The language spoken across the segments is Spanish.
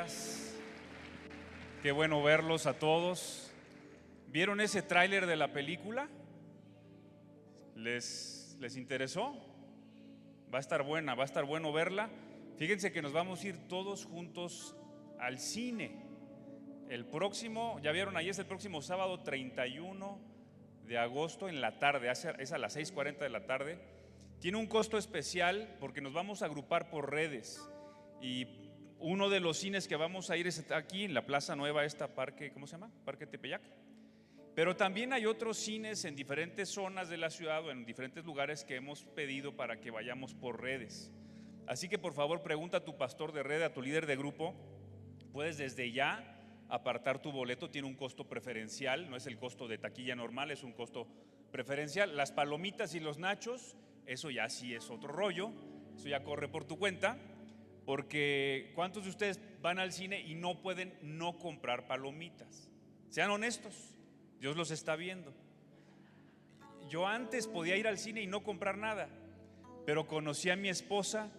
días. Qué bueno verlos a todos. ¿Vieron ese tráiler de la película? ¿Les interesó? Va a estar buena, va a estar bueno verla. Fíjense que nos vamos a ir todos juntos al cine. El próximo, ya vieron, ahí es el próximo sábado 31 de agosto en la tarde, es a las 6:40 de la tarde. Tiene un costo especial porque nos vamos a agrupar por redes. Y uno de los cines que vamos a ir está aquí en la Plaza Nueva, parque, ¿cómo se llama? Parque Tepeyac. Pero también hay otros cines en diferentes zonas de la ciudad o en diferentes lugares que hemos pedido para que vayamos por redes. Así que por favor pregunta a tu pastor de red, a tu líder de grupo. Puedes desde ya apartar tu boleto, tiene un costo preferencial, no es el costo de taquilla normal, es un costo preferencial. Las palomitas y los nachos, eso ya sí es otro rollo, eso ya corre por tu cuenta. Porque ¿cuántos de ustedes van al cine y no pueden no comprar palomitas? Sean honestos, Dios los está viendo. Yo antes podía ir al cine y no comprar nada, pero conocí a mi esposa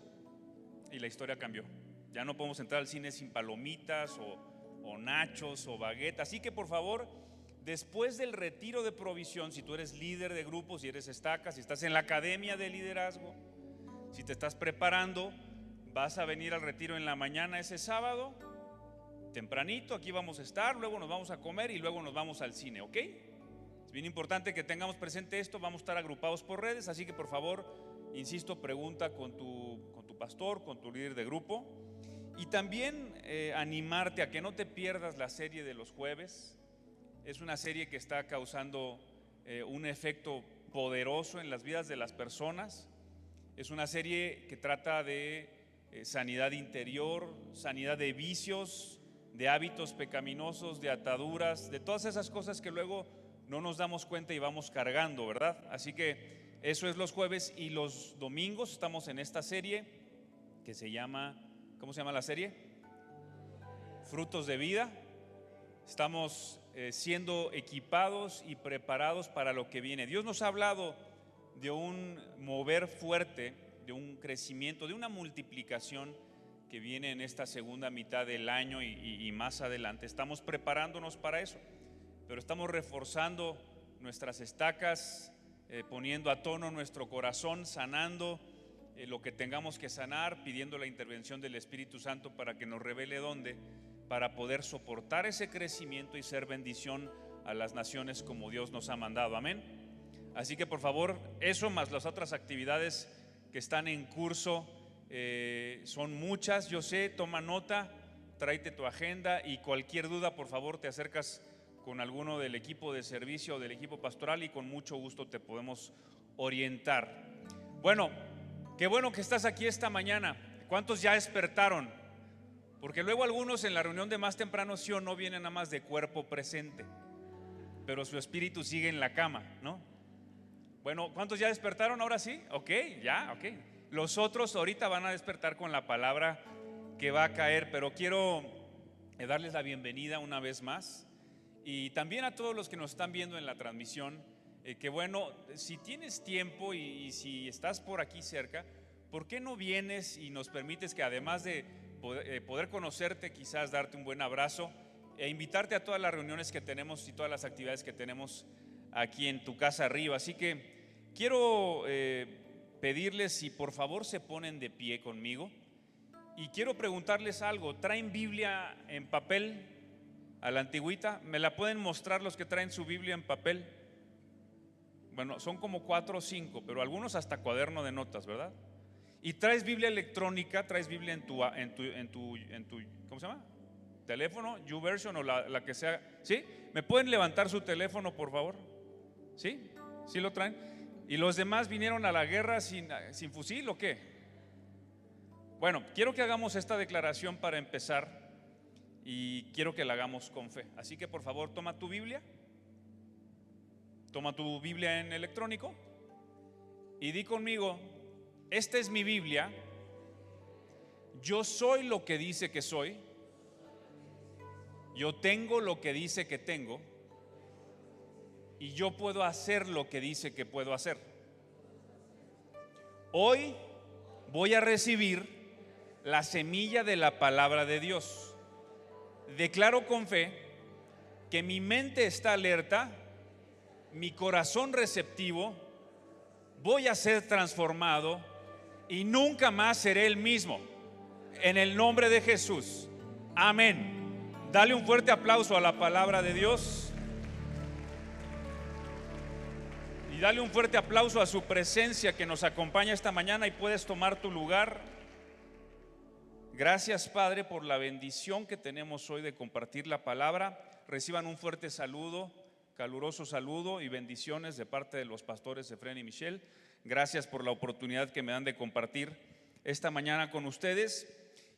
y la historia cambió. Ya no podemos entrar al cine sin palomitas o nachos o baguetas. Así que por favor, después del retiro de provisión, si tú eres líder de grupo, si eres estaca, si estás en la academia de liderazgo, si te estás preparando, vas a venir al retiro en la mañana ese sábado, tempranito, aquí vamos a estar, luego nos vamos a comer y luego nos vamos al cine, ¿ok? Es bien importante que tengamos presente esto, vamos a estar agrupados por redes, así que por favor, insisto, pregunta con tu pastor, con tu líder de grupo. Y también animarte a que no te pierdas la serie de los jueves. Es una serie que está causando un efecto poderoso en las vidas de las personas. Es una serie que trata de sanidad interior, sanidad de vicios, de hábitos pecaminosos, de ataduras, de todas esas cosas que luego no nos damos cuenta y vamos cargando, ¿verdad? Así que eso es los jueves, y los domingos estamos en esta serie que se llama, ¿cómo se llama la serie? Frutos de vida. Estamos siendo equipados y preparados para lo que viene. Dios nos ha hablado de un mover fuerte, de un crecimiento, de una multiplicación que viene en esta segunda mitad del año y más adelante. Estamos preparándonos para eso, pero estamos reforzando nuestras estacas, poniendo a tono nuestro corazón, sanando lo que tengamos que sanar, pidiendo la intervención del Espíritu Santo para que nos revele dónde, para poder soportar ese crecimiento y ser bendición a las naciones como Dios nos ha mandado. Amén. Así que por favor, eso más las otras actividades que están en curso, son muchas, yo sé, toma nota, tráete tu agenda, y cualquier duda por favor te acercas con alguno del equipo de servicio o del equipo pastoral y con mucho gusto te podemos orientar. Bueno, qué bueno que estás aquí esta mañana. ¿Cuántos ya despertaron? Porque luego algunos en la reunión de más temprano sí o no vienen nada más de cuerpo presente, pero su espíritu sigue en la cama, ¿no? Bueno, ¿cuántos ya despertaron ahora sí? Ok, ya, ok. Los otros ahorita van a despertar con la palabra que va a caer, pero quiero darles la bienvenida una vez más, y también a todos los que nos están viendo en la transmisión, que bueno, si tienes tiempo y si estás por aquí cerca, ¿por qué no vienes y nos permites que además de poder conocerte, quizás darte un buen abrazo e invitarte a todas las reuniones que tenemos y todas las actividades que tenemos aquí en tu casa arriba? Así que quiero pedirles si por favor se ponen de pie conmigo, y quiero preguntarles algo. ¿Traen Biblia en papel a la antigüita? ¿Me la pueden mostrar los que traen su Biblia en papel? Bueno, son como 4 o 5, pero algunos hasta cuaderno de notas, ¿verdad? ¿Y traes Biblia electrónica? ¿Traes Biblia en tu ¿cómo se llama? ¿Teléfono? YouVersion o la que sea. ¿Sí? ¿Me pueden levantar su teléfono por favor? ¿Sí? ¿Sí lo traen? ¿Y los demás vinieron a la guerra sin fusil o qué? Bueno, quiero que hagamos esta declaración para empezar, y quiero que la hagamos con fe. Así que por favor toma tu Biblia en electrónico y di conmigo: esta es mi Biblia, yo soy lo que dice que soy, yo tengo lo que dice que tengo, y yo puedo hacer lo que dice que puedo hacer. Hoy voy a recibir la semilla de la palabra de Dios. declaro con fe que mi mente está alerta, mi corazón receptivo, voy a ser transformado y nunca más seré el mismo. En el nombre de Jesús. Amén. Dale un fuerte aplauso a la palabra de Dios. Y dale un fuerte aplauso a su presencia que nos acompaña esta mañana, y puedes tomar tu lugar. Gracias, Padre, por la bendición que tenemos hoy de compartir la palabra. Reciban un fuerte saludo, caluroso saludo y bendiciones de parte de los pastores Efren y Michelle. Gracias por la oportunidad que me dan de compartir esta mañana con ustedes.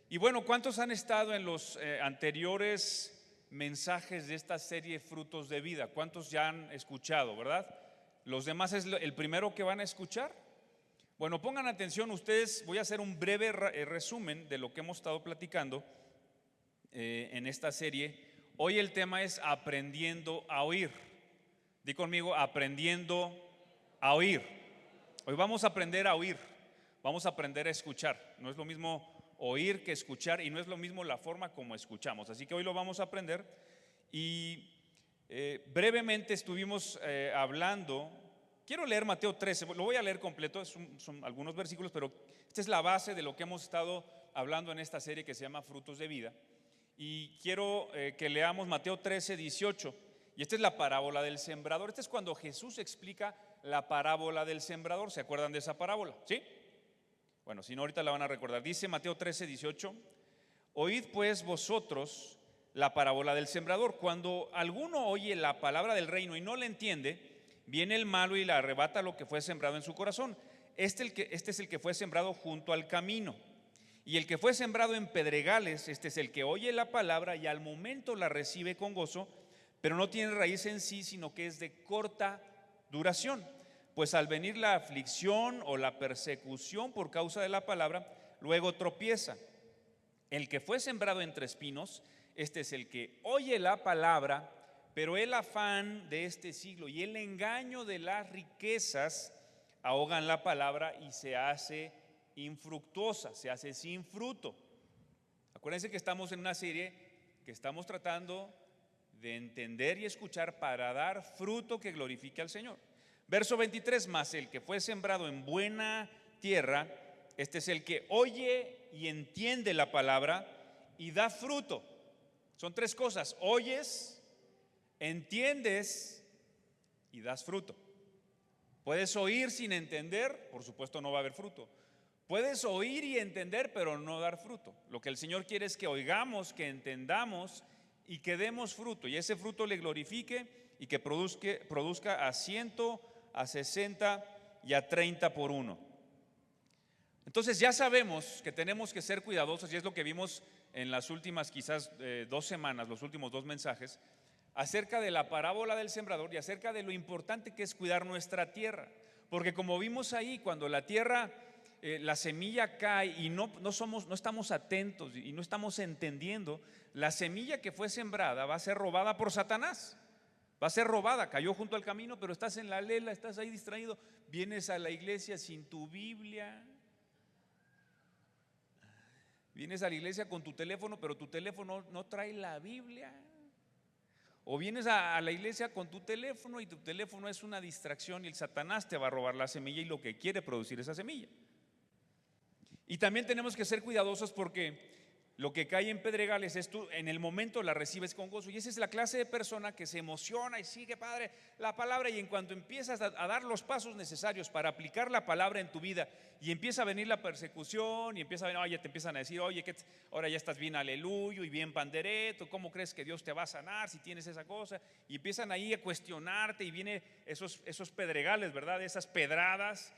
Y bueno, ¿cuántos han estado en los anteriores mensajes de esta serie Frutos de Vida? ¿Cuántos ya han escuchado, verdad? ¿Los demás es el primero que van a escuchar? Bueno, pongan atención ustedes. Voy a hacer un breve resumen de lo que hemos estado platicando en esta serie. Hoy el tema es aprendiendo a oír. Di conmigo, aprendiendo a oír. Hoy vamos a aprender a oír, vamos a aprender a escuchar. No es lo mismo oír que escuchar, y no es lo mismo la forma como escuchamos. Así que hoy lo vamos a aprender. Y brevemente estuvimos hablando. Quiero leer Mateo 13, lo voy a leer completo, son algunos versículos, pero esta es la base de lo que hemos estado hablando en esta serie que se llama Frutos de Vida. Y quiero que leamos Mateo 13, 18. Y esta es la parábola del sembrador. Esta es cuando Jesús explica la parábola del sembrador. ¿Se acuerdan de esa parábola? ¿Sí? Bueno, si no, ahorita la van a recordar. Dice Mateo 13, 18: oíd pues vosotros la parábola del sembrador. Cuando alguno oye la palabra del reino y no la entiende, viene el malo y le arrebata lo que fue sembrado en su corazón. Este es el que fue sembrado junto al camino. Y el que fue sembrado en pedregales, este es el que oye la palabra y al momento la recibe con gozo, pero no tiene raíz en sí, sino que es de corta duración. Pues al venir la aflicción o la persecución por causa de la palabra, luego tropieza. El que fue sembrado entre espinos, este es el que oye la palabra, pero el afán de este siglo y el engaño de las riquezas ahogan la palabra y se hace infructuosa, se hace sin fruto. Acuérdense que estamos en una serie que estamos tratando de entender y escuchar para dar fruto que glorifique al Señor. Verso 23: mas el que fue sembrado en buena tierra, este es el que oye y entiende la palabra y da fruto. Son tres cosas: oyes, entiendes y das fruto. Puedes oír sin entender, por supuesto no va a haber fruto. Puedes oír y entender, pero no dar fruto. Lo que el Señor quiere es que oigamos, que entendamos y que demos fruto, y ese fruto le glorifique y que produzca a 100, a 60 y a 30 por uno. Entonces ya sabemos que tenemos que ser cuidadosos, y es lo que vimos en las últimas quizás 2 semanas, los últimos 2 mensajes, acerca de la parábola del sembrador y acerca de lo importante que es cuidar nuestra tierra. Porque como vimos ahí, cuando la tierra, la semilla cae y no estamos atentos y no estamos entendiendo, la semilla que fue sembrada va a ser robada por Satanás. Va a ser robada, cayó junto al camino, pero estás en la lela, estás ahí distraído. Vienes a la iglesia sin tu Biblia. Vienes a la iglesia con tu teléfono, pero tu teléfono no trae la Biblia. O vienes a la iglesia con tu teléfono y tu teléfono es una distracción, y el Satanás te va a robar la semilla y lo que quiere producir esa semilla. Y también tenemos que ser cuidadosos, porque lo que cae en pedregales es tú en el momento la recibes con gozo, y esa es la clase de persona que se emociona y sigue, Padre, la palabra, y en cuanto empiezas a dar los pasos necesarios para aplicar la palabra en tu vida y empieza a venir la persecución y empieza a venir, oye, te empiezan a decir, oye, que ahora ya estás bien aleluyo y bien pandereto, ¿cómo crees que Dios te va a sanar si tienes esa cosa? Y empiezan ahí a cuestionarte y viene esos pedregales, ¿verdad? Esas pedradas,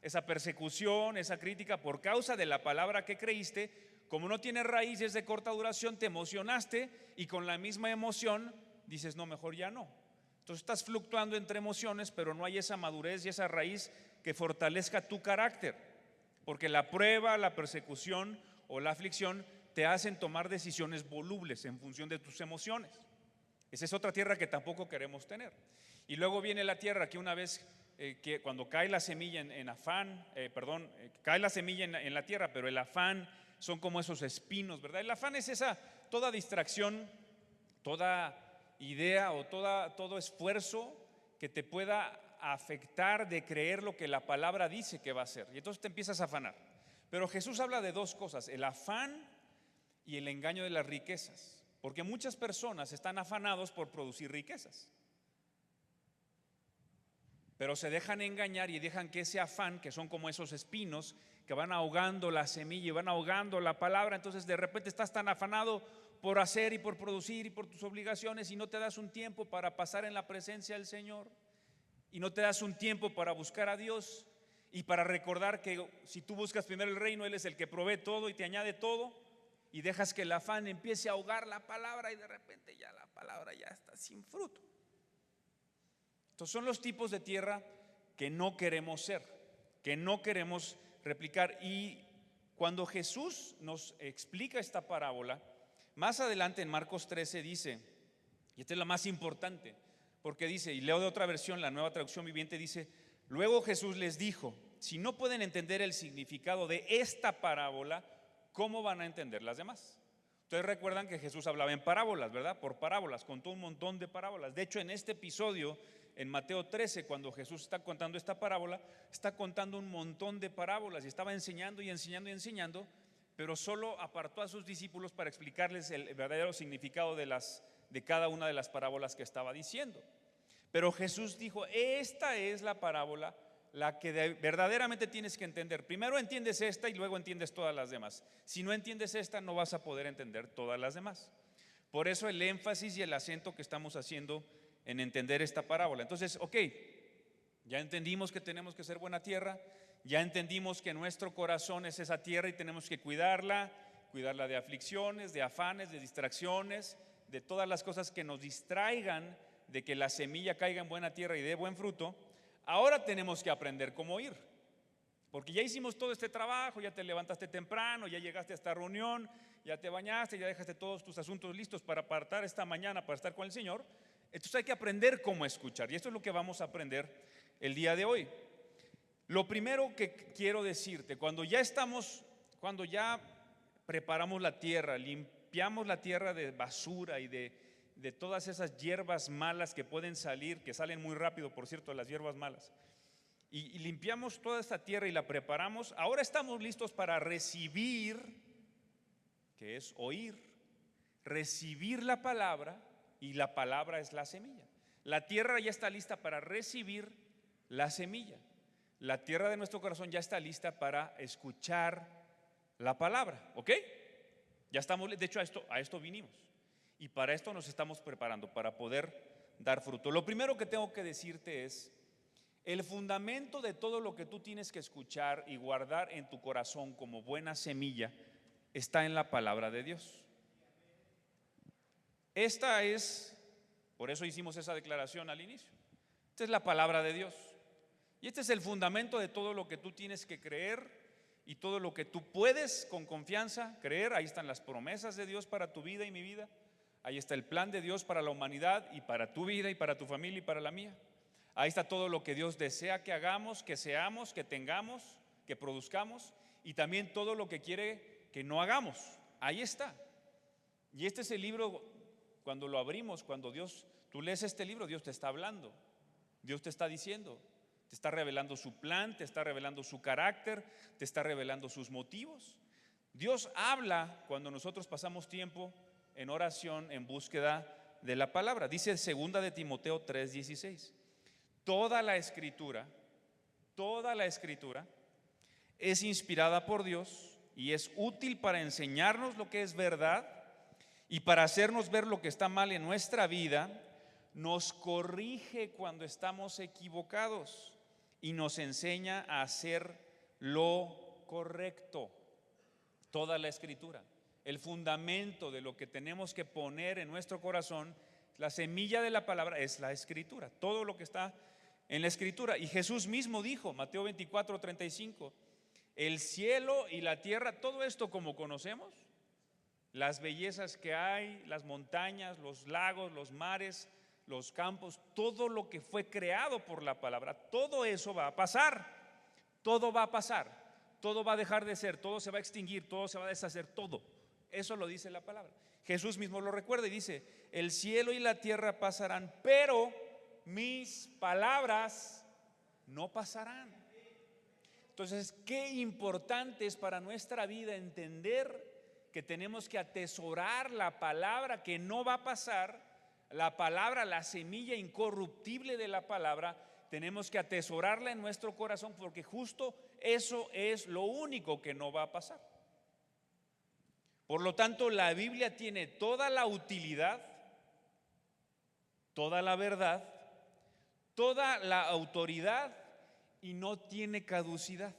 esa persecución, esa crítica por causa de la palabra que creíste. Como no tiene raíces de corta duración, te emocionaste y con la misma emoción dices, no, mejor ya no. Entonces estás fluctuando entre emociones, pero no hay esa madurez y esa raíz que fortalezca tu carácter, porque la prueba, la persecución o la aflicción te hacen tomar decisiones volubles en función de tus emociones. Esa es otra tierra que tampoco queremos tener. Y luego viene la tierra que una vez que cuando cae la semilla en afán, cae la semilla en la tierra, pero el afán son como esos espinos, ¿verdad? El afán es toda distracción toda idea o todo esfuerzo que te pueda afectar de creer lo que la palabra dice que va a ser. Y entonces te empiezas a afanar. Pero Jesús habla de dos cosas: el afán y el engaño de las riquezas. Porque muchas personas están afanados por producir riquezas, pero se dejan engañar y dejan que ese afán, que son como esos espinos que van ahogando la semilla y van ahogando la palabra, entonces de repente estás tan afanado por hacer y por producir y por tus obligaciones, y no te das un tiempo para pasar en la presencia del Señor, y no te das un tiempo para buscar a Dios y para recordar que si tú buscas primero el reino, Él es el que provee todo y te añade todo, y dejas que el afán empiece a ahogar la palabra y de repente ya la palabra ya está sin fruto. Entonces son los tipos de tierra que no queremos ser, que no queremos replicar. Y cuando Jesús nos explica esta parábola, más adelante en Marcos 13 dice, y esta es la más importante, porque dice, y leo de otra versión, la Nueva Traducción Viviente, dice: luego Jesús les dijo, si no pueden entender el significado de esta parábola, ¿cómo van a entender las demás? Ustedes recuerdan que Jesús hablaba en parábolas, ¿verdad? Por parábolas, contó un montón de parábolas. De hecho, en este episodio, en Mateo 13, cuando Jesús está contando esta parábola, está contando un montón de parábolas y estaba enseñando y enseñando y enseñando, pero solo apartó a sus discípulos para explicarles el verdadero significado de cada una de las parábolas que estaba diciendo. Pero Jesús dijo: esta es la parábola la que verdaderamente tienes que entender. Primero entiendes esta y luego entiendes todas las demás. Si no entiendes esta, no vas a poder entender todas las demás. Por eso el énfasis y el acento que estamos haciendo en entender esta parábola. Entonces, ok, ya entendimos que tenemos que ser buena tierra, ya entendimos que nuestro corazón es esa tierra y tenemos que cuidarla de aflicciones, de afanes, de distracciones, de todas las cosas que nos distraigan de que la semilla caiga en buena tierra y dé buen fruto. Ahora tenemos que aprender cómo ir, porque ya hicimos todo este trabajo, ya te levantaste temprano, ya llegaste a esta reunión, ya te bañaste, ya dejaste todos tus asuntos listos para apartar esta mañana para estar con el Señor. Entonces hay que aprender cómo escuchar, y esto es lo que vamos a aprender el día de hoy. Lo primero que quiero decirte, cuando ya preparamos la tierra, limpiamos la tierra de basura y de todas esas hierbas malas que pueden salir, que salen muy rápido, por cierto, las hierbas malas, y limpiamos toda esta tierra y la preparamos, ahora estamos listos para recibir, que es oír, recibir la palabra, y la palabra es la semilla. La tierra ya está lista para recibir la semilla. La tierra de nuestro corazón ya está lista para escuchar la palabra, ¿ok? Ya estamos, de hecho a esto vinimos, y para esto nos estamos preparando, para poder dar fruto. Lo primero que tengo que decirte es: el fundamento de todo lo que tú tienes que escuchar y guardar en tu corazón como buena semilla está en la palabra de Dios. Por eso hicimos esa declaración al inicio. Esta es la palabra de Dios, y este es el fundamento de todo lo que tú tienes que creer y todo lo que tú puedes con confianza creer. Ahí están las promesas de Dios para tu vida y mi vida. Ahí está el plan de Dios para la humanidad y para tu vida y para tu familia y para la mía. Ahí está todo lo que Dios desea que hagamos, que seamos, que tengamos, que produzcamos, y también todo lo que quiere que no hagamos. Ahí está. Y este es el libro. Cuando lo abrimos, cuando tú lees este libro, Dios te está hablando, Dios te está diciendo, te está revelando su plan, te está revelando su carácter, te está revelando sus motivos. Dios habla cuando nosotros pasamos tiempo en oración, en búsqueda de la palabra. Dice 2 de Timoteo 3:16: toda la escritura es inspirada por Dios y es útil para enseñarnos lo que es verdad y para hacernos ver lo que está mal en nuestra vida, nos corrige cuando estamos equivocados y nos enseña a hacer lo correcto. Toda la escritura, el fundamento de lo que tenemos que poner en nuestro corazón, la semilla de la palabra es la escritura, todo lo que está en la escritura. Y Jesús mismo dijo, Mateo 24:35, el cielo y la tierra, todo esto como conocemos, las bellezas que hay, las montañas, los lagos, los mares, los campos, todo lo que fue creado por la palabra, todo eso va a pasar, todo va a pasar, todo va a dejar de ser, todo se va a extinguir, todo se va a deshacer, todo. Eso lo dice la palabra. Jesús mismo lo recuerda y dice: el cielo y la tierra pasarán, pero mis palabras no pasarán. Entonces, qué importante es para nuestra vida entender que tenemos que atesorar la palabra que no va a pasar, la palabra, la semilla incorruptible de la palabra. Tenemos que atesorarla en nuestro corazón, porque justo eso es lo único que no va a pasar. Por lo tanto, la Biblia tiene toda la utilidad, toda la verdad, toda la autoridad y no tiene caducidad.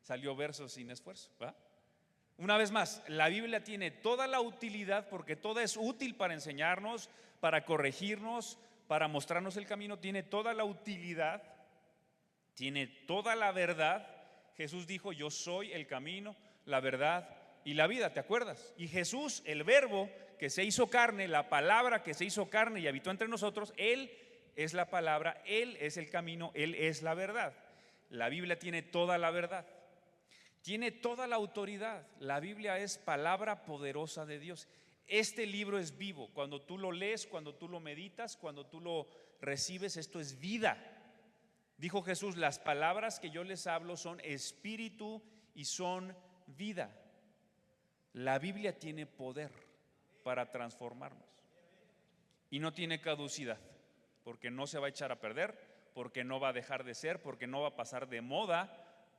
Salió verso sin esfuerzo, ¿va? Una vez más, la Biblia tiene toda la utilidad, porque toda es útil para enseñarnos, para corregirnos, para mostrarnos el camino. Tiene toda la utilidad, tiene toda la verdad. Jesús dijo: yo soy el camino, la verdad y la vida, ¿te acuerdas? Y Jesús, el verbo que se hizo carne, la palabra que se hizo carne y habitó entre nosotros, Él es la palabra, Él es el camino, Él es la verdad. La Biblia tiene toda la verdad, tiene toda la autoridad. La Biblia es palabra poderosa de Dios. Este libro es vivo. Cuando tú lo lees, cuando tú lo meditas, cuando tú lo recibes, esto es vida. Dijo Jesús: las palabras que yo les hablo son espíritu y son vida. La Biblia tiene poder para transformarnos y no tiene caducidad, porque no se va a echar a perder, porque no va a dejar de ser, porque no va a pasar de moda.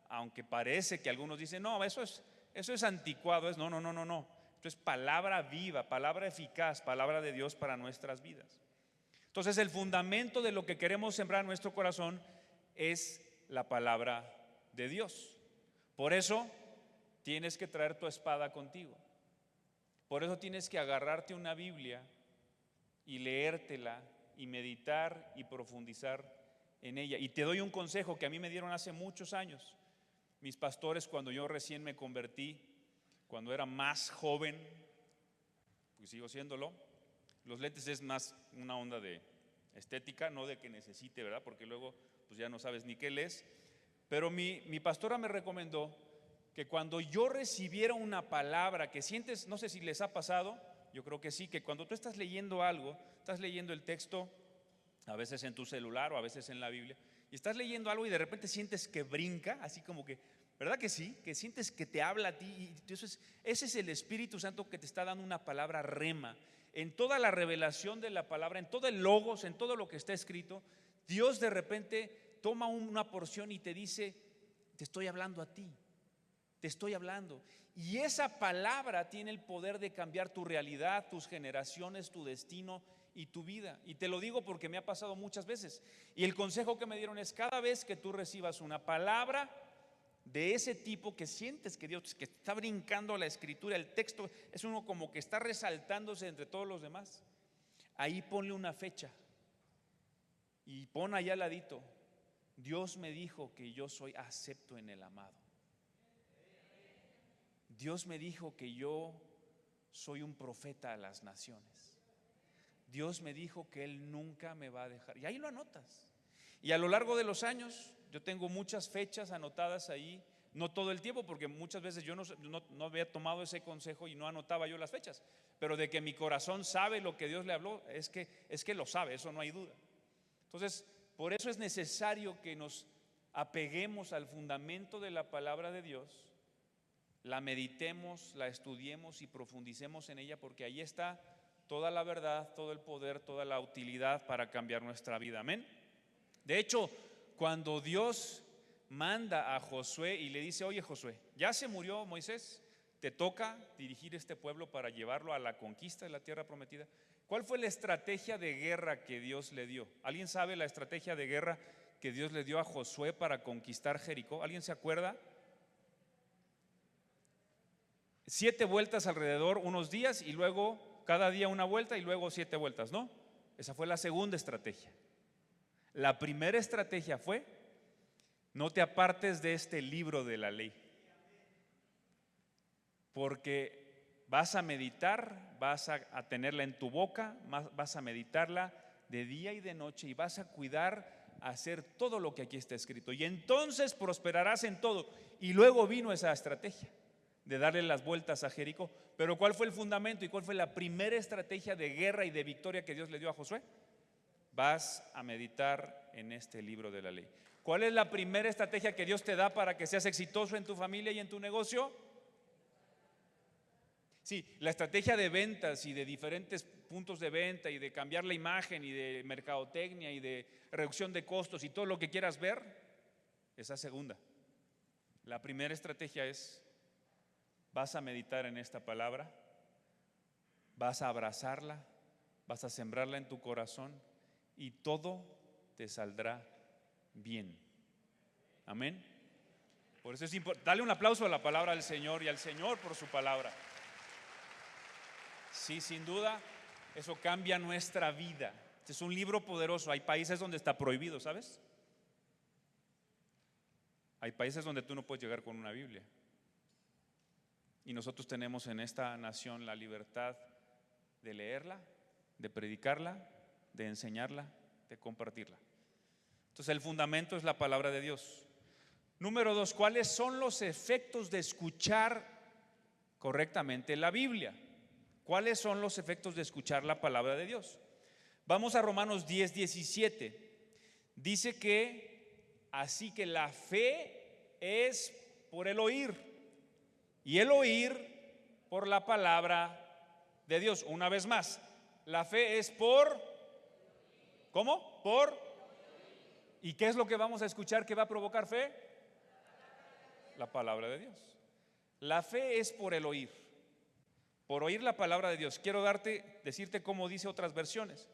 Aunque parece que algunos dicen: no, eso es anticuado. No. Esto es palabra viva, palabra eficaz, palabra de Dios para nuestras vidas. Entonces, el fundamento de lo que queremos sembrar en nuestro corazón es la palabra de Dios. Por eso tienes que traer tu espada contigo. Por eso tienes que agarrarte una Biblia y leértela y meditar y profundizar en ella. Y te doy un consejo que a mí me dieron hace muchos años mis pastores cuando yo recién me convertí, cuando era más joven, pues sigo siéndolo. Los lentes es más una onda de estética, no de que necesite, ¿verdad? Porque luego pues ya no sabes ni qué lees. Pero mi pastora me recomendó que cuando yo recibiera una palabra que sientes, no sé si les ha pasado, yo creo que sí, que cuando tú estás leyendo algo, estás leyendo el texto, a veces en tu celular o a veces en la Biblia, y estás leyendo algo y de repente sientes que brinca, así como que, ¿verdad que sí? Que sientes que te habla a ti, y entonces ese es el Espíritu Santo que te está dando una palabra rema. En toda la revelación de la palabra, en todo el logos, en todo lo que está escrito, Dios de repente toma una porción y te dice: te estoy hablando a ti, te estoy hablando. Y esa palabra tiene el poder de cambiar tu realidad, tus generaciones, tu destino y tu vida. Y te lo digo porque me ha pasado muchas veces. Y el consejo que me dieron es: cada vez que tú recibas una palabra de ese tipo, que sientes que Dios, que está brincando la escritura, el texto es uno como que está resaltándose entre todos los demás, ahí ponle una fecha y pon allá al ladito: Dios me dijo que yo soy acepto en el amado. Dios me dijo que yo soy un profeta a las naciones. Dios me dijo que Él nunca me va a dejar. Y ahí lo anotas. Y a lo largo de los años, yo tengo muchas fechas anotadas ahí. No todo el tiempo, porque muchas veces yo no había tomado ese consejo y no anotaba yo las fechas. Pero de que mi corazón sabe lo que Dios le habló, es que lo sabe, eso no hay duda. Entonces, por eso es necesario que nos apeguemos al fundamento de la palabra de Dios, la meditemos, la estudiemos y profundicemos en ella, porque ahí está toda la verdad, todo el poder, toda la utilidad para cambiar nuestra vida. Amén. De hecho, cuando Dios manda a Josué y le dice: oye, Josué, ya se murió Moisés, te toca dirigir este pueblo para llevarlo a la conquista de la tierra prometida. ¿Cuál fue la estrategia de guerra que Dios le dio? ¿Alguien sabe la estrategia de guerra que Dios le dio a Josué para conquistar Jericó? ¿Alguien se acuerda? 7 vueltas alrededor, unos días, y luego cada día una vuelta y luego 7 vueltas, ¿no? Esa fue la segunda estrategia. La primera estrategia fue: no te apartes de este libro de la ley, porque vas a meditar, vas a tenerla en tu boca, vas a meditarla de día y de noche, y vas a cuidar hacer todo lo que aquí está escrito, y entonces prosperarás en todo. Y luego vino esa estrategia: de darle las vueltas a Jericó. Pero ¿cuál fue el fundamento y cuál fue la primera estrategia de guerra y de victoria que Dios le dio a Josué? Vas a meditar en este libro de la ley. ¿Cuál es la primera estrategia que Dios te da para que seas exitoso en tu familia y en tu negocio? Sí, la estrategia de ventas y de diferentes puntos de venta y de cambiar la imagen y de mercadotecnia y de reducción de costos y todo lo que quieras ver, esa segunda. La primera estrategia es: vas a meditar en esta palabra, vas a abrazarla, vas a sembrarla en tu corazón y todo te saldrá bien. Amén. Por eso es importante. Dale un aplauso a la palabra del Señor y al Señor por su palabra. Sí, sin duda, eso cambia nuestra vida. Este es un libro poderoso. Hay países donde está prohibido, ¿sabes? Hay países donde tú no puedes llegar con una Biblia. Y nosotros tenemos en esta nación la libertad de leerla, de predicarla, de enseñarla, de compartirla. Entonces el fundamento es la palabra de Dios. Número 2, ¿cuáles son los efectos de escuchar correctamente la Biblia? ¿Cuáles son los efectos de escuchar la palabra de Dios? Vamos a Romanos 10:17. Dice que así que la fe es por el oír y el oír por la palabra de Dios. Una vez más, la fe es por, ¿cómo? Por. ¿Y qué es lo que vamos a escuchar que va a provocar fe? La palabra de Dios. La fe es por el oír. Por oír la palabra de Dios. Quiero decirte cómo dice otras versiones.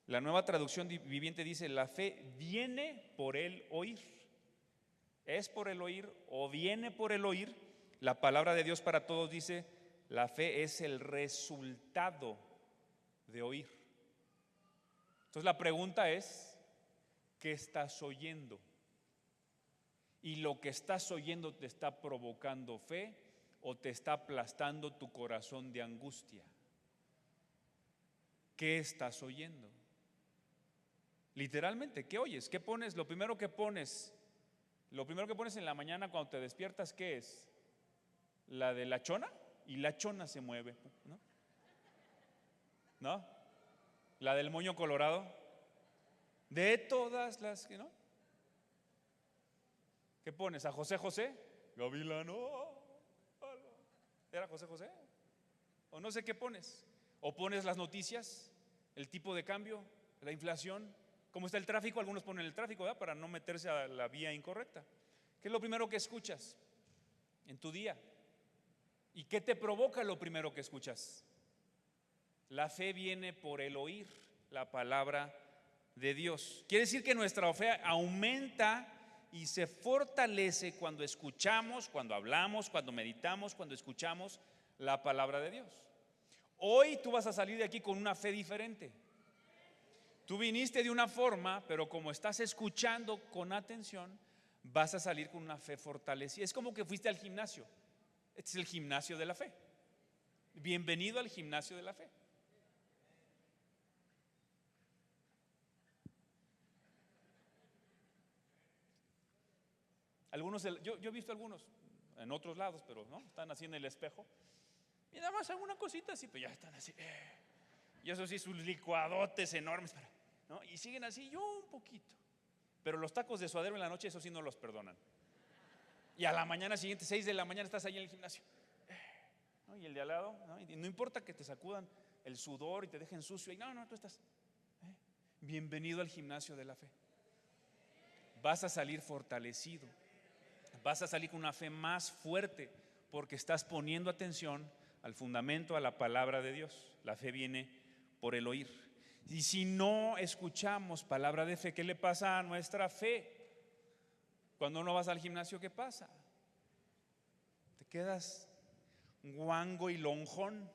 La Nueva Traducción Viviente dice: la fe viene por el oír. ¿Es por el oír o viene por el oír? La palabra de Dios para todos dice: la fe es el resultado de oír. Entonces la pregunta es: ¿qué estás oyendo? ¿Y lo que estás oyendo te está provocando fe o te está aplastando tu corazón de angustia? ¿Qué estás oyendo? Literalmente, ¿qué oyes? ¿Qué pones? Lo primero que pones en la mañana cuando te despiertas, ¿qué es? La de la chona, y la chona se mueve, ¿no? ¿No? La del moño colorado, de todas las que, ¿no? ¿Qué pones? ¿A José José? Gavilano. ¿Era José José? O no sé qué pones. O pones las noticias, el tipo de cambio, la inflación, cómo está el tráfico. Algunos ponen el tráfico, ¿verdad?, para no meterse a la vía incorrecta. ¿Qué es lo primero que escuchas en tu día? ¿Y qué te provoca lo primero que escuchas? La fe viene por el oír la palabra de Dios. Quiere decir que nuestra fe aumenta y se fortalece cuando escuchamos, cuando hablamos, cuando meditamos, cuando escuchamos la palabra de Dios. Hoy tú vas a salir de aquí con una fe diferente. Tú viniste de una forma, pero como estás escuchando con atención, vas a salir con una fe fortalecida. Es como que fuiste al gimnasio. Este es el gimnasio de la fe. Bienvenido al gimnasio de la fe. Algunos, yo he visto algunos en otros lados, pero no, están así en el espejo y nada más alguna cosita así, pero ya están así, y eso sí, sus licuadotes enormes, ¿no? Y siguen así, yo un poquito, pero los tacos de suadero en la noche, eso sí no los perdonan. Y a la mañana siguiente, 6 de la mañana, estás ahí en el gimnasio, ¿no? Y el de al lado, ¿no? Y no importa que te sacudan el sudor y te dejen sucio, y no, tú estás, bienvenido al gimnasio de la fe. Vas a salir fortalecido. Vas a salir con una fe más fuerte porque estás poniendo atención al fundamento, a la palabra de Dios. La fe viene por el oír. Y si no escuchamos palabra de fe, ¿qué le pasa a nuestra fe? Cuando no vas al gimnasio, ¿qué pasa? Te quedas guango y lonjón.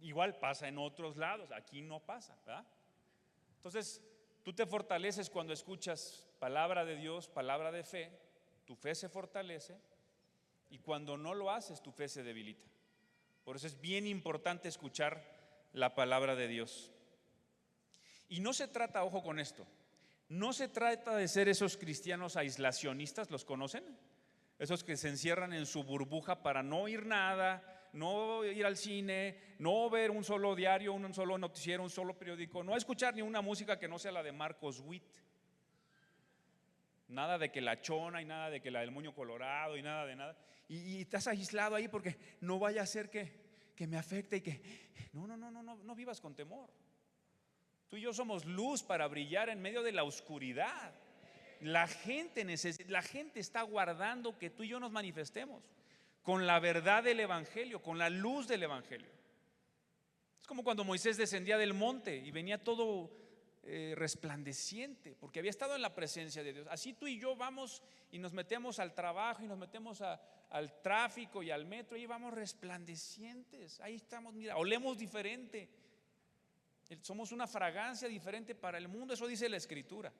Igual pasa en otros lados, aquí no pasa, ¿verdad? Entonces, tú te fortaleces cuando escuchas palabra de Dios, palabra de fe, tu fe se fortalece, y cuando no lo haces, tu fe se debilita. Por eso es bien importante escuchar la palabra de Dios. Y no se trata, ojo con esto, No se trata de ser esos cristianos aislacionistas, ¿los conocen? Esos que se encierran en su burbuja para no oír nada, no ir al cine, no ver un solo diario, un solo noticiero, un solo periódico, no escuchar ni una música que no sea la de Marcos Witt. Nada de que la chona y nada de que la del moño colorado y nada de nada. Y estás aislado ahí porque no vaya a ser que me afecte y que… No vivas con temor. Tú y yo somos luz para brillar en medio de la oscuridad. La gente está aguardando que tú y yo nos manifestemos con la verdad del Evangelio, con la luz del Evangelio. Es como cuando Moisés descendía del monte y venía todo resplandeciente, porque había estado en la presencia de Dios. Así tú y yo vamos y nos metemos al trabajo y nos metemos al tráfico y al metro y vamos resplandecientes. Ahí estamos, mira, olemos diferente. Somos una fragancia diferente para el mundo, eso dice la Escritura.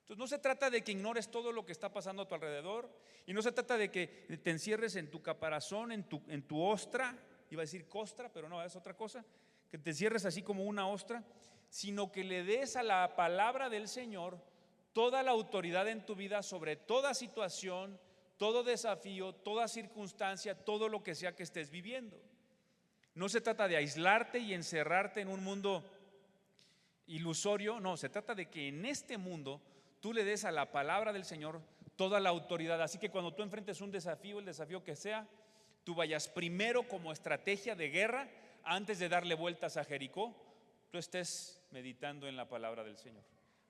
Entonces no se trata de que ignores todo lo que está pasando a tu alrededor, y no se trata de que te encierres en tu caparazón, en tu ostra, iba a decir costra, pero no, es otra cosa, que te encierres así como una ostra, sino que le des a la palabra del Señor toda la autoridad en tu vida sobre toda situación, todo desafío, toda circunstancia, todo lo que sea que estés viviendo. No se trata de aislarte y encerrarte en un mundo ilusorio, no, se trata de que en este mundo tú le des a la palabra del Señor toda la autoridad. Así que cuando tú enfrentes un desafío, el desafío que sea, tú vayas primero como estrategia de guerra, antes de darle vueltas a Jericó, tú estés meditando en la palabra del Señor.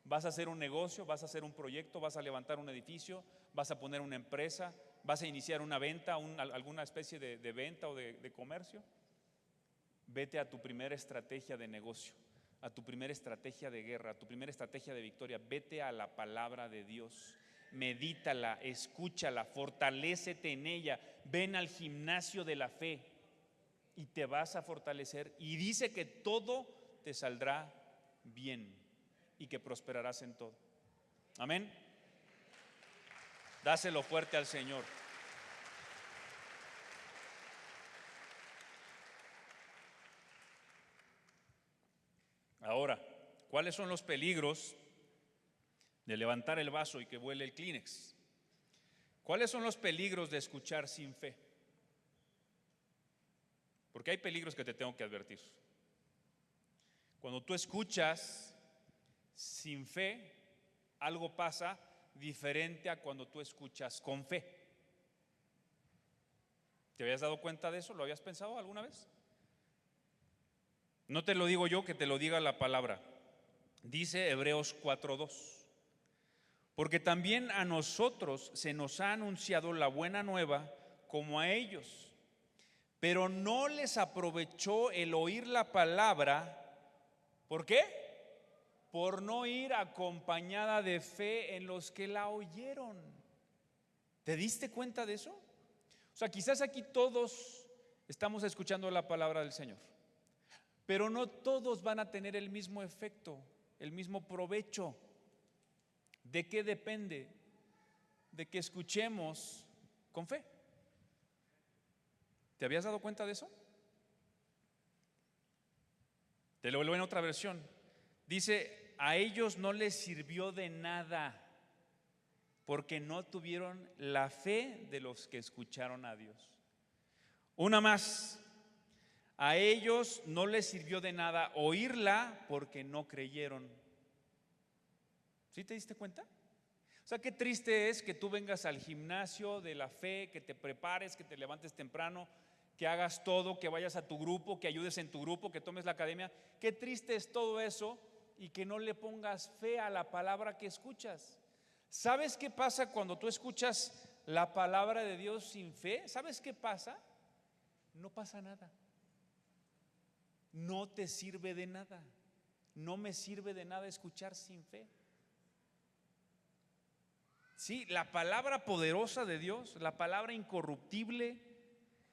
Vas a hacer un negocio, vas a hacer un proyecto, vas a levantar un edificio, vas a poner una empresa, vas a iniciar una venta, alguna especie de venta o de comercio. Vete a tu primera estrategia de negocio, a tu primera estrategia de guerra, a tu primera estrategia de victoria. Vete a la palabra de Dios, medítala, escúchala, fortalécete en ella. Ven al gimnasio de la fe y te vas a fortalecer, y dice que todo te saldrá bien y que prosperarás en todo. Amén. Dáselo fuerte al Señor. Ahora, ¿cuáles son los peligros de levantar el vaso y que vuele el Kleenex? ¿Cuáles son los peligros de escuchar sin fe? Porque hay peligros que te tengo que advertir. Cuando tú escuchas sin fe, algo pasa diferente a cuando tú escuchas con fe. ¿Te habías dado cuenta de eso? ¿Lo habías pensado alguna vez? No te lo digo yo, que te lo diga la palabra. Dice Hebreos 4:2. Porque también a nosotros se nos ha anunciado la buena nueva como a ellos, pero no les aprovechó el oír la palabra. ¿Por qué? Por no ir acompañada de fe en los que la oyeron. ¿Te diste cuenta de eso? O sea, quizás aquí todos estamos escuchando la palabra del Señor, pero no todos van a tener el mismo efecto, el mismo provecho. ¿De qué depende? De que escuchemos con fe. ¿Te habías dado cuenta de eso? Te lo leo en otra versión. Dice, a ellos no les sirvió de nada porque no tuvieron la fe de los que escucharon a Dios. Una más. A ellos no les sirvió de nada oírla porque no creyeron. ¿Sí te diste cuenta? O sea, qué triste es que tú vengas al gimnasio de la fe, que te prepares, que te levantes temprano, que hagas todo, que vayas a tu grupo, que ayudes en tu grupo, que tomes la academia. Qué triste es todo eso y que no le pongas fe a la palabra que escuchas. ¿Sabes qué pasa cuando tú escuchas la palabra de Dios sin fe? ¿Sabes qué pasa? No pasa nada. No te sirve de nada. No me sirve de nada escuchar sin fe. Sí, la palabra poderosa de Dios, la palabra incorruptible,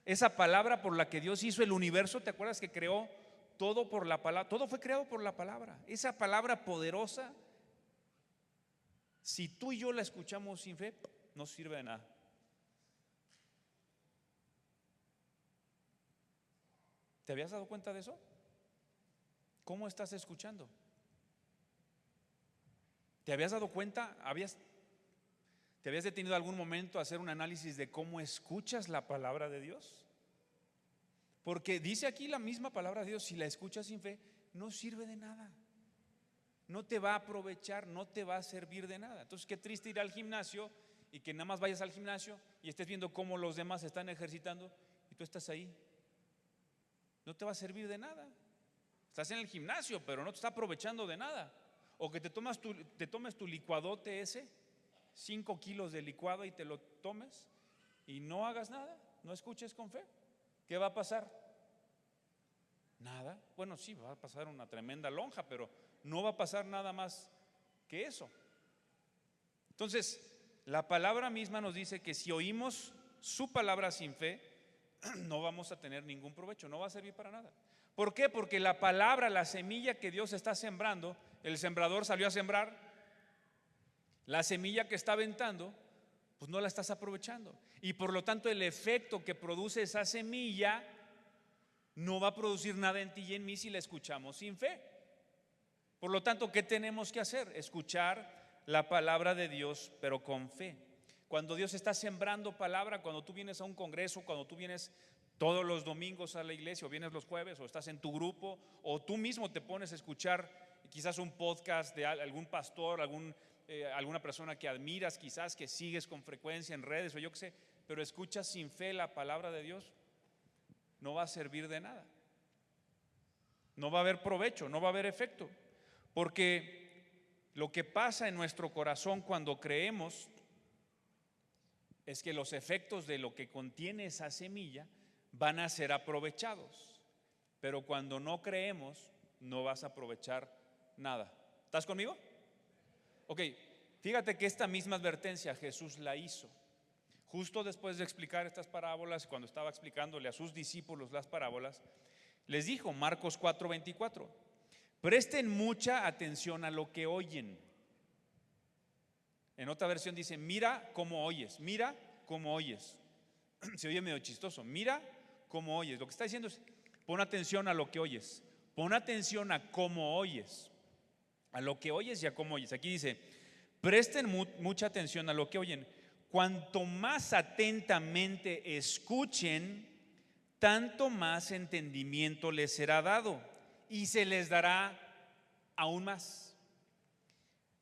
esa palabra por la que Dios hizo el universo. ¿Te acuerdas que creó todo por la palabra? Todo fue creado por la palabra. Esa palabra poderosa, si tú y yo la escuchamos sin fe, no sirve de nada. ¿Te habías dado cuenta de eso? ¿Cómo estás escuchando? ¿Te habías dado cuenta? ¿Te habías detenido algún momento a hacer un análisis de cómo escuchas la palabra de Dios? Porque dice aquí la misma palabra de Dios, si la escuchas sin fe, no sirve de nada. No te va a aprovechar, no te va a servir de nada. Entonces, qué triste ir al gimnasio y que nada más vayas al gimnasio y estés viendo cómo los demás están ejercitando y tú estás ahí. No te va a servir de nada. Estás en el gimnasio, pero no te está aprovechando de nada. O que te tomes tu licuadote ese, 5 kilos de licuado y te lo tomes y no hagas nada, no escuches con fe. ¿Qué va a pasar? Nada. Bueno, sí, va a pasar una tremenda lonja, pero no va a pasar nada más que eso. Entonces, la palabra misma nos dice que si oímos su palabra sin fe, no vamos a tener ningún provecho, no va a servir para nada. ¿Por qué? Porque la palabra, la semilla que Dios está sembrando, el sembrador salió a sembrar, la semilla que está aventando, pues no la estás aprovechando. Y por lo tanto el efecto que produce esa semilla no va a producir nada en ti y en mí si la escuchamos sin fe. Por lo tanto, ¿qué tenemos que hacer? Escuchar la palabra de Dios, pero con fe. Cuando Dios está sembrando palabra, cuando tú vienes a un congreso, cuando tú vienes todos los domingos a la iglesia, o vienes los jueves, o estás en tu grupo, o tú mismo te pones a escuchar quizás un podcast de algún pastor, alguna persona que admiras, quizás que sigues con frecuencia en redes o yo qué sé, pero escuchas sin fe la palabra de Dios, no va a servir de nada. No va a haber provecho, no va a haber efecto. Porque lo que pasa en nuestro corazón cuando creemos es que los efectos de lo que contiene esa semilla van a ser aprovechados. Pero cuando no creemos, no vas a aprovechar nada. ¿Estás conmigo? Ok, fíjate que esta misma advertencia Jesús la hizo. Justo después de explicar estas parábolas, cuando estaba explicándole a sus discípulos las parábolas, les dijo, Marcos 4:24, presten mucha atención a lo que oyen. En otra versión dice, mira cómo oyes, mira cómo oyes. Se oye medio chistoso, mira cómo oyes. Lo que está diciendo es, pon atención a lo que oyes, pon atención a cómo oyes, a lo que oyes y a cómo oyes. Aquí dice, presten mucha atención a lo que oyen. Cuanto más atentamente escuchen, tanto más entendimiento les será dado y se les dará aún más.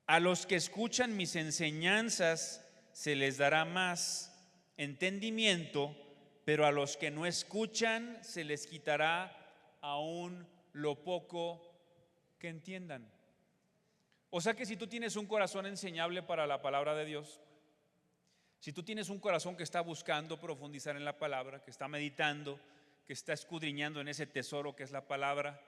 A los que escuchan mis enseñanzas se les dará más entendimiento, pero a los que no escuchan se les quitará aún lo poco que entiendan. O sea que si tú tienes un corazón enseñable para la palabra de Dios, si tú tienes un corazón que está buscando profundizar en la palabra, que está meditando, que está escudriñando en ese tesoro que es la palabra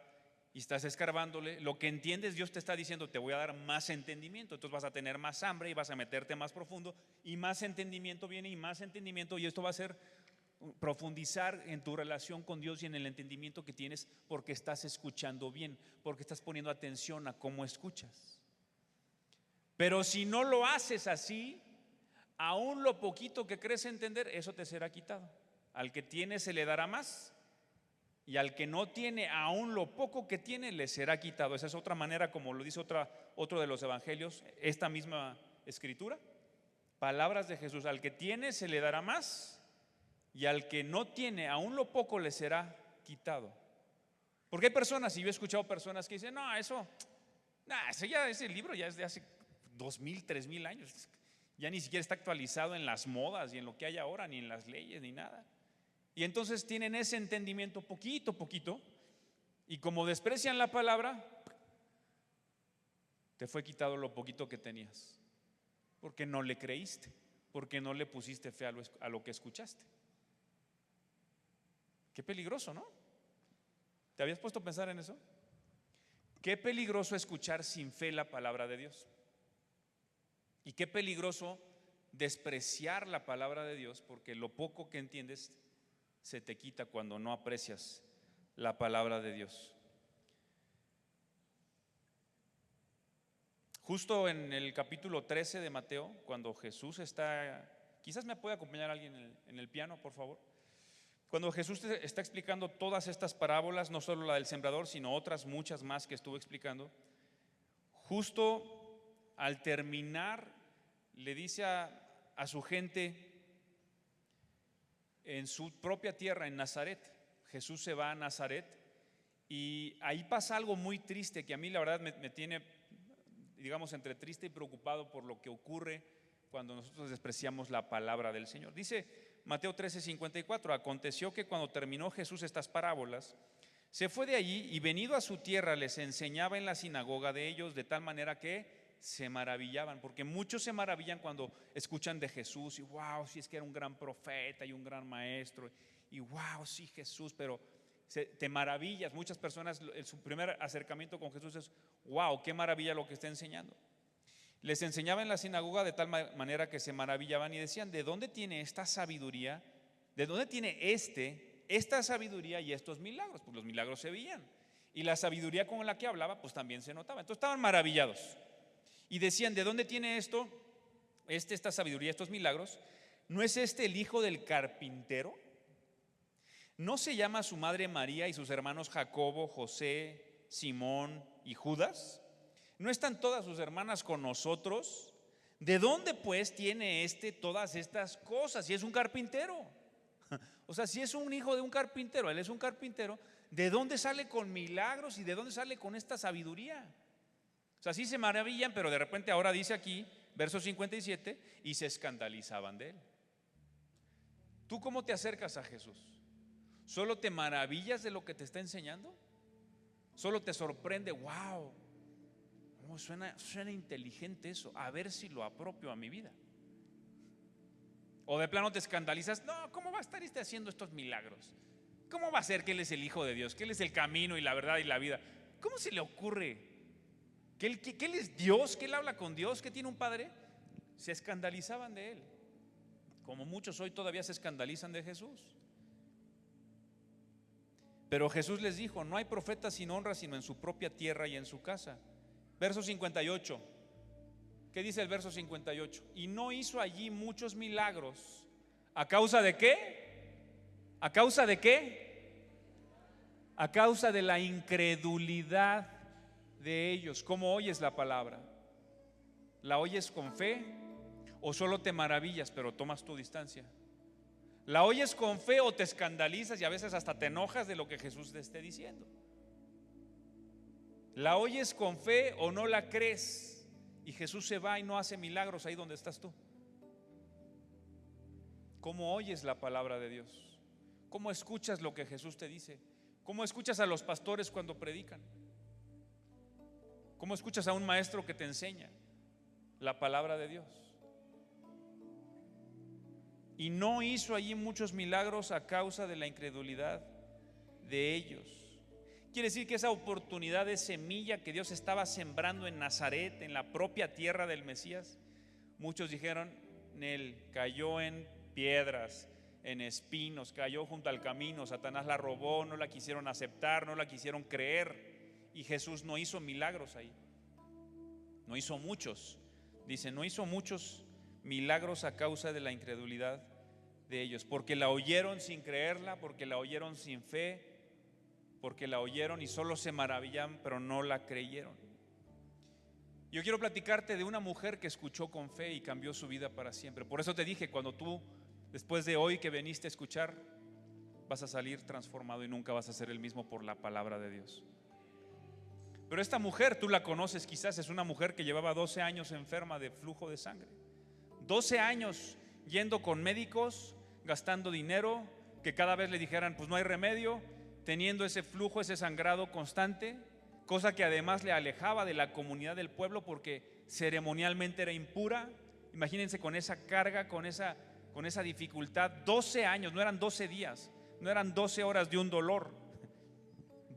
y estás escarbándole, lo que entiendes, Dios te está diciendo, te voy a dar más entendimiento. Entonces vas a tener más hambre y vas a meterte más profundo y más entendimiento viene y más entendimiento, y esto va a ser profundizar en tu relación con Dios y en el entendimiento que tienes porque estás escuchando bien, porque estás poniendo atención a cómo escuchas. Pero si no lo haces así, aún lo poquito que crees entender, eso te será quitado. Al que tiene se le dará más, y al que no tiene, aún lo poco que tiene le será quitado. Esa es otra manera, como lo dice otro de los evangelios, esta misma escritura, palabras de Jesús. Al que tiene se le dará más, y al que no tiene, aún lo poco le será quitado. Porque hay personas, y yo he escuchado personas que dicen, no, ese libro ya es de hace 2000, 3000 años. Ya ni siquiera está actualizado en las modas y en lo que hay ahora, ni en las leyes, ni nada. Y entonces tienen ese entendimiento poquito, y como desprecian la palabra, te fue quitado lo poquito que tenías, porque no le creíste, porque no le pusiste fe a lo que escuchaste. Qué peligroso, ¿no? ¿Te habías puesto a pensar en eso? Qué peligroso escuchar sin fe la palabra de Dios. Y qué peligroso despreciar la palabra de Dios, porque lo poco que entiendes se te quita cuando no aprecias la palabra de Dios. Justo en el capítulo 13 de Mateo, cuando Jesús está, quizás me puede acompañar alguien en el piano, por favor. Cuando Jesús está explicando todas estas parábolas, no solo la del sembrador, sino otras muchas más que estuvo explicando, justo al terminar, le dice a su gente en su propia tierra, en Nazaret. Jesús se va a Nazaret y ahí pasa algo muy triste que a mí la verdad me tiene, digamos, entre triste y preocupado por lo que ocurre cuando nosotros despreciamos la palabra del Señor. Dice Mateo 13:54: aconteció que cuando terminó Jesús estas parábolas, se fue de allí y venido a su tierra les enseñaba en la sinagoga de ellos, de tal manera que se maravillaban, porque muchos se maravillan cuando escuchan de Jesús y wow, sí, es que era un gran profeta y un gran maestro y wow, sí, Jesús, pero te maravillas. Muchas personas, su primer acercamiento con Jesús es wow, qué maravilla lo que está enseñando. Les enseñaba en la sinagoga de tal manera que se maravillaban y decían: ¿de dónde tiene esta sabiduría? ¿De dónde tiene esta sabiduría y estos milagros? Pues los milagros se veían y la sabiduría con la que hablaba pues también se notaba. Entonces estaban maravillados y decían: ¿de dónde tiene esta sabiduría, estos milagros? ¿No es este el hijo del carpintero? ¿No se llama su madre María y sus hermanos Jacobo, José, Simón y Judas? ¿No están todas sus hermanas con nosotros? ¿De dónde pues tiene todas estas cosas? Si es un carpintero. O sea, si es un hijo de un carpintero, él es un carpintero, ¿de dónde sale con milagros y de dónde sale con esta sabiduría? O sea, sí se maravillan, pero de repente ahora dice aquí, verso 57, y se escandalizaban de él. ¿Tú cómo te acercas a Jesús? ¿Solo te maravillas de lo que te está enseñando? ¿Solo te sorprende? ¡Wow! Oh, suena inteligente eso, a ver si lo apropio a mi vida. O de plano te escandalizas: no, ¿cómo va a estar haciendo estos milagros? ¿Cómo va a ser que Él es el Hijo de Dios? Que Él es el camino y la verdad y la vida. ¿Cómo se le ocurre? ¿Que Él es Dios? ¿Que Él habla con Dios? ¿Que tiene un Padre? Se escandalizaban de Él, como muchos hoy todavía se escandalizan de Jesús. Pero Jesús les dijo: no hay profeta sin honra sino en su propia tierra y en su casa. Verso 58. ¿Qué dice el verso 58? Y no hizo allí muchos milagros. ¿A causa de qué? ¿A causa de qué? A causa de la incredulidad de ellos. ¿Cómo oyes la palabra? ¿La oyes con fe o solo te maravillas pero tomas tu distancia? ¿La oyes con fe o te escandalizas y a veces hasta te enojas de lo que Jesús te esté diciendo? ¿La oyes con fe o no la crees? Y Jesús se va y no hace milagros ahí donde estás tú. ¿Cómo oyes la palabra de Dios? ¿Cómo escuchas lo que Jesús te dice? ¿Cómo escuchas a los pastores cuando predican? ¿Cómo escuchas a un maestro que te enseña la palabra de Dios? Y no hizo allí muchos milagros a causa de la incredulidad de ellos. Quiere decir que esa oportunidad de semilla que Dios estaba sembrando en Nazaret, en la propia tierra del Mesías, muchos dijeron: Él cayó en piedras, en espinos, cayó junto al camino, Satanás la robó, no la quisieron aceptar, no la quisieron creer. Y Jesús no hizo milagros ahí, no hizo muchos. Dice: no hizo muchos milagros a causa de la incredulidad de ellos, porque la oyeron sin creerla, porque la oyeron sin fe, porque la oyeron y solo se maravillan, pero no la creyeron. Yo quiero platicarte de una mujer que escuchó con fe y cambió su vida para siempre. Por eso te dije, cuando tú, después de hoy que veniste a escuchar, vas a salir transformado y nunca vas a ser el mismo por la palabra de Dios. Pero esta mujer, tú la conoces quizás, es una mujer que llevaba 12 años enferma de flujo de sangre. 12 años yendo con médicos, gastando dinero, que cada vez le dijeran pues no hay remedio, teniendo ese flujo, ese sangrado constante, cosa que además le alejaba de la comunidad del pueblo porque ceremonialmente era impura. Imagínense con esa carga, con esa dificultad, 12 años, no eran 12 días, no eran 12 horas de un dolor,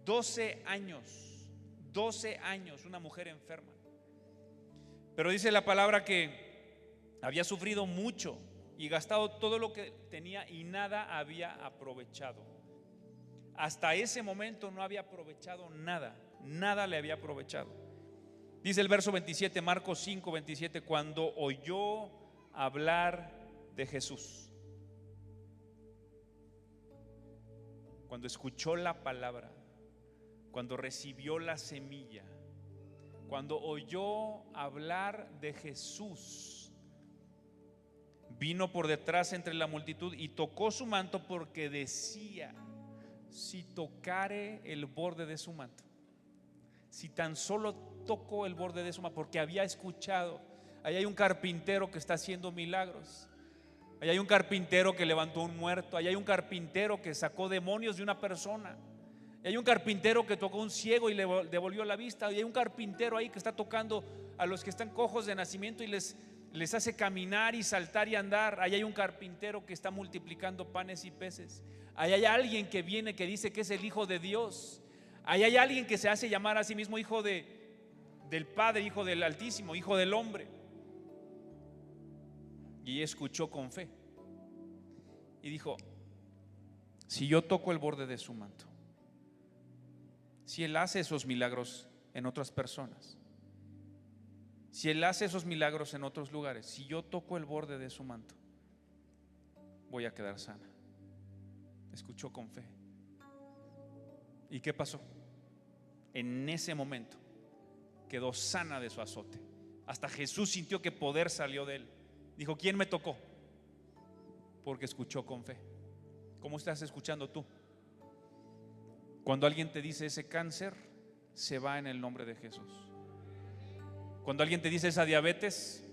12 años una mujer enferma. Pero dice la palabra que había sufrido mucho y gastado todo lo que tenía y nada había aprovechado. Hasta ese momento no había aprovechado nada, nada le había aprovechado. Dice el verso 27, Marcos 5, 27, cuando oyó hablar de Jesús, cuando escuchó la palabra, cuando recibió la semilla, cuando oyó hablar de Jesús, vino por detrás entre la multitud y tocó su manto, porque decía: si tocare el borde de su manto, si tan solo toco el borde de su manto, porque había escuchado, ahí hay un carpintero que está haciendo milagros, ahí hay un carpintero que levantó un muerto, ahí hay un carpintero que sacó demonios de una persona, ahí hay un carpintero que tocó a un ciego y le devolvió la vista, ahí hay un carpintero ahí que está tocando a los que están cojos de nacimiento y les hace caminar y saltar y andar. Ahí hay un carpintero que está multiplicando panes y peces. Ahí hay alguien que viene, que dice que es el Hijo de Dios. Ahí hay alguien que se hace llamar a sí mismo Hijo del Padre, Hijo del Altísimo, Hijo del Hombre. Y escuchó con fe y dijo: si yo toco el borde de su manto, si Él hace esos milagros en otras personas, si Él hace esos milagros en otros lugares, si yo toco el borde de su manto, voy a quedar sana. Escuchó con fe. ¿Y qué pasó? En ese momento quedó sana de su azote. Hasta Jesús sintió que poder salió de él. Dijo: ¿quién me tocó? Porque escuchó con fe. ¿Cómo estás escuchando tú? Cuando alguien te dice: ese cáncer se va en el nombre de Jesús. Cuando alguien te dice: esa diabetes,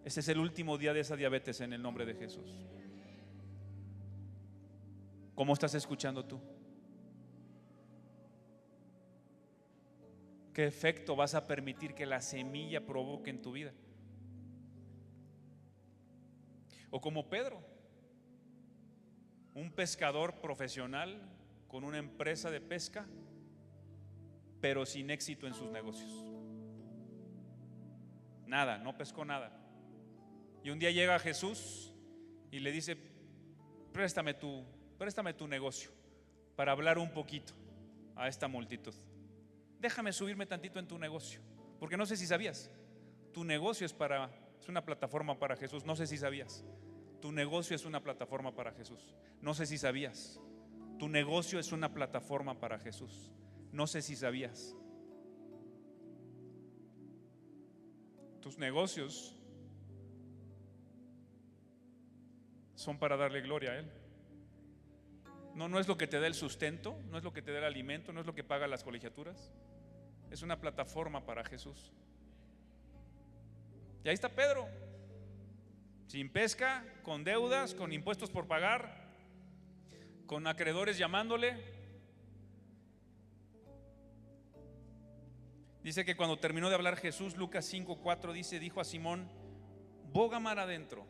ese es el último día de esa diabetes en el nombre de Jesús. ¿Cómo estás escuchando tú? ¿Qué efecto vas a permitir que la semilla provoque en tu vida? O como Pedro, un pescador profesional con una empresa de pesca, pero sin éxito en sus negocios. Nada, no pescó nada. Y un día llega Jesús y le dice: préstame tu negocio para hablar un poquito a esta multitud. Déjame subirme tantito en tu negocio, porque no sé si sabías, tu negocio es una plataforma para Jesús. No sé si sabías, tu negocio es una plataforma para Jesús. No sé si sabías, tu negocio es una plataforma para Jesús. No sé si sabías. Tus negocios son para darle gloria a Él. No es lo que te da el sustento, no es lo que te da el alimento, no es lo que paga las colegiaturas. Es una plataforma para Jesús. Y ahí está Pedro, sin pesca, con deudas, con impuestos por pagar, con acreedores llamándole. Dice que cuando terminó de hablar Jesús, Lucas 5:4 dice: dijo a Simón: boga mar adentro.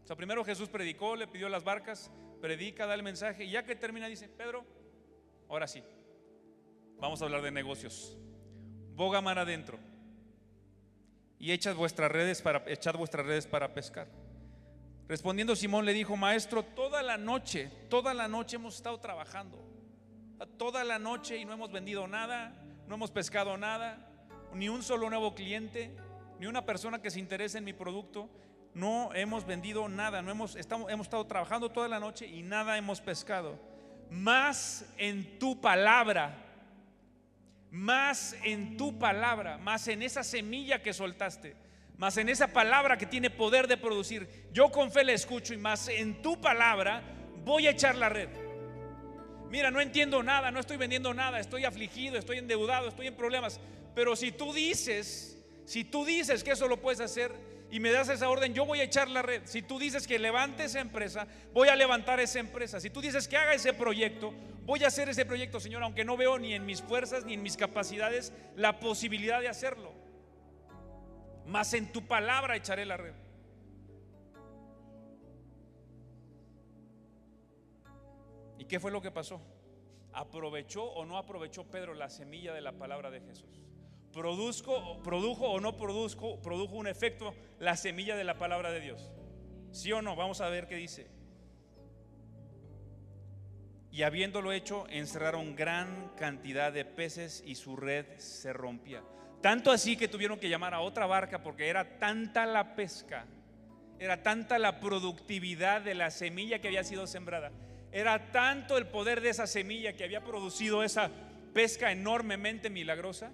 O sea, primero Jesús predicó, le pidió las barcas, predica, da el mensaje, y ya que termina dice: Pedro, ahora sí, vamos a hablar de negocios. Boga mar adentro y echad vuestras redes para pescar. Respondiendo Simón le dijo: maestro, toda la noche hemos estado trabajando, toda la noche, y no hemos vendido nada, no hemos pescado nada, ni un solo nuevo cliente, ni una persona que se interese en mi producto. No hemos vendido nada, hemos estado trabajando toda la noche y nada hemos pescado. Más en tu palabra, más en esa semilla que soltaste, más en esa palabra que tiene poder de producir. Yo con fe le escucho, y más en tu palabra voy a echar la red. Mira, no entiendo nada, no estoy vendiendo nada, estoy afligido, estoy endeudado, estoy en problemas, pero si tú dices que eso lo puedes hacer y me das esa orden, yo voy a echar la red. Si tú dices que levante esa empresa, voy a levantar esa empresa. Si tú dices que haga ese proyecto, voy a hacer ese proyecto, Señor, aunque no veo ni en mis fuerzas ni en mis capacidades la posibilidad de hacerlo. Mas en tu palabra echaré la red. ¿Y qué fue lo que pasó? ¿Aprovechó o no aprovechó Pedro la semilla de la palabra de Jesús? ¿Produjo o no produjo un efecto la semilla de la palabra de Dios? ¿Sí o no? Vamos a ver qué dice. Y habiéndolo hecho, encerraron gran cantidad de peces y su red se rompía. Tanto así que tuvieron que llamar a otra barca, porque era tanta la pesca, era tanta la productividad de la semilla que había sido sembrada, era tanto el poder de esa semilla que había producido esa pesca enormemente milagrosa,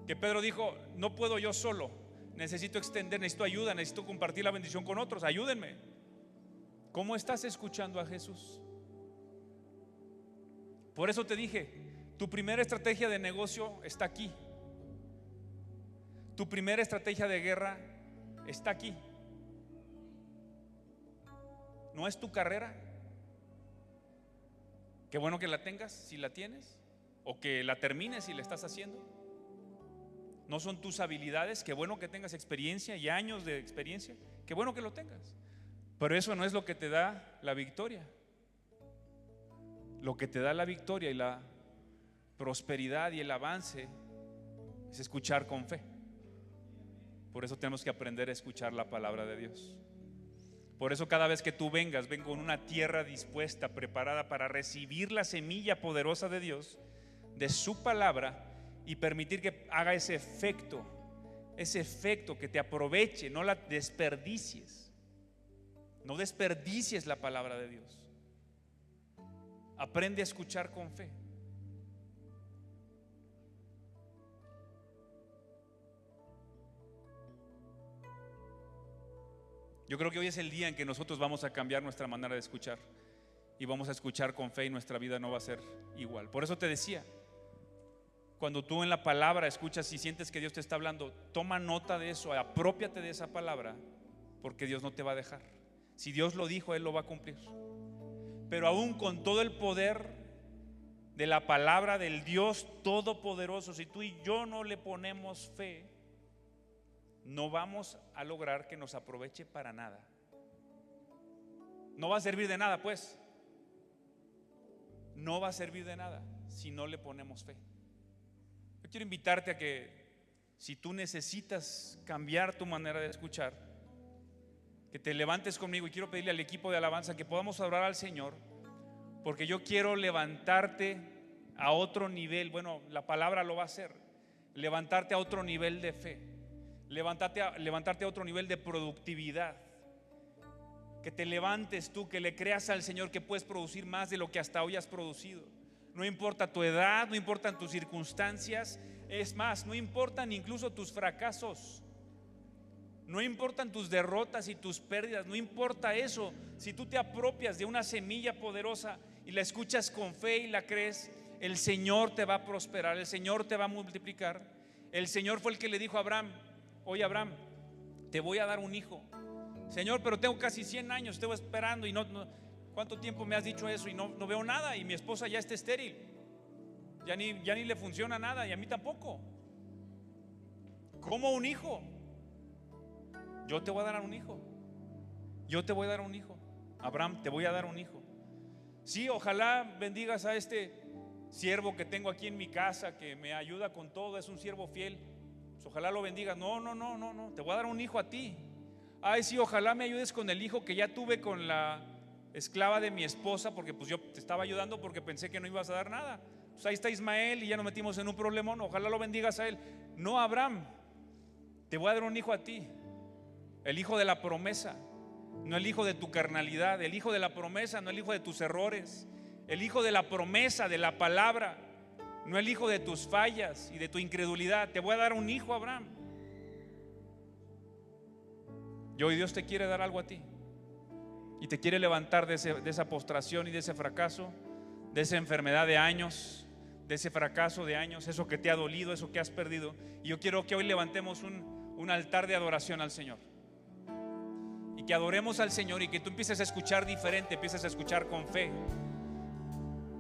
Que Pedro dijo: no puedo yo solo, necesito extender, necesito ayuda, necesito compartir la bendición con otros, ayúdenme. ¿Cómo estás escuchando a Jesús? Por eso te dije, tu primera estrategia de negocio está aquí. Tu primera estrategia de guerra está aquí. ¿No es tu carrera? Qué bueno que la tengas si la tienes, o que la termines si la estás haciendo. ¿No son tus habilidades? Qué bueno que tengas experiencia y años de experiencia. Qué bueno que lo tengas. Pero eso no es lo que te da la victoria. Lo que te da la victoria y la prosperidad y el avance es escuchar con fe. Por eso tenemos que aprender a escuchar la palabra de Dios. Por eso cada vez que tú vengas, ven con una tierra dispuesta, preparada para recibir la semilla poderosa de Dios, de su palabra, y permitir que haga ese efecto, que te aproveche, no la desperdicies. No desperdicies la palabra de Dios. Aprende a escuchar con fe. Yo creo que hoy es el día en que nosotros vamos a cambiar nuestra manera de escuchar y vamos a escuchar con fe, y nuestra vida no va a ser igual. Por eso te decía, cuando tú en la palabra escuchas y sientes que Dios te está hablando, toma nota de eso, aprópiate de esa palabra, porque Dios no te va a dejar. Si Dios lo dijo, Él lo va a cumplir. Pero aún con todo el poder de la palabra del Dios Todopoderoso, si tú y yo no le ponemos fe, no vamos a lograr que nos aproveche para nada. No va a servir de nada, pues. No va a servir de nada si no le ponemos fe. Yo quiero invitarte a que, si tú necesitas cambiar tu manera de escuchar, que te levantes conmigo, y quiero pedirle al equipo de alabanza que podamos adorar al Señor, porque yo quiero levantarte a otro nivel. Bueno, la palabra lo va a hacer. Levantarte a otro nivel de fe, levantarte a otro nivel de productividad. Que te levantes tú, que le creas al Señor que puedes producir más de lo que hasta hoy has producido. No importa tu edad, no importan tus circunstancias, es más, no importan incluso tus fracasos, no importan tus derrotas y tus pérdidas, no importa eso. Si tú te apropias de una semilla poderosa y la escuchas con fe y la crees, el Señor te va a prosperar, el Señor te va a multiplicar. El Señor fue el que le dijo a Abraham: oye, Abraham, te voy a dar un hijo. Señor, pero tengo casi 100 años, estoy esperando y no, ¿cuánto tiempo me has dicho eso? Y no veo nada, y mi esposa ya está estéril, ya ni le funciona nada, y a mí tampoco. ¿Cómo un hijo? Yo te voy a dar un hijo. Yo te voy a dar un hijo. Abraham, te voy a dar un hijo. Sí, ojalá bendigas a este siervo que tengo aquí en mi casa, que me ayuda con todo, es un siervo fiel. Pues ojalá lo bendigas. No, te voy a dar un hijo a ti. Ay, sí, ojalá me ayudes con el hijo que ya tuve con la esclava de mi esposa, porque pues yo te estaba ayudando porque pensé que no ibas a dar nada. Pues ahí está Ismael y ya nos metimos en un problemón. Ojalá lo bendigas a él. No, Abraham, te voy a dar un hijo a ti. El hijo de la promesa, no el hijo de tu carnalidad. El hijo de la promesa, no el hijo de tus errores. El hijo de la promesa, de la palabra, no el hijo de tus fallas y de tu incredulidad. Te voy a dar un hijo, Abraham. Y hoy Dios te quiere dar algo a ti, y te quiere levantar de esa postración y de ese fracaso, de esa enfermedad de años, de ese fracaso de años, eso que te ha dolido, eso que has perdido. Y yo quiero que hoy levantemos un altar de adoración al Señor, y que adoremos al Señor, y que tú empieces a escuchar diferente, empieces a escuchar con fe.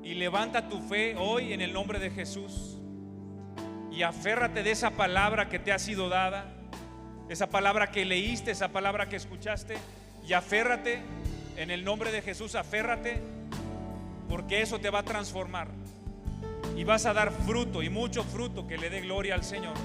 Y levanta tu fe hoy en el nombre de Jesús, y aférrate de esa palabra que te ha sido dada, esa palabra que leíste, esa palabra que escuchaste, y aférrate en el nombre de Jesús. Aférrate, porque eso te va a transformar y vas a dar fruto, y mucho fruto que le dé gloria al Señor.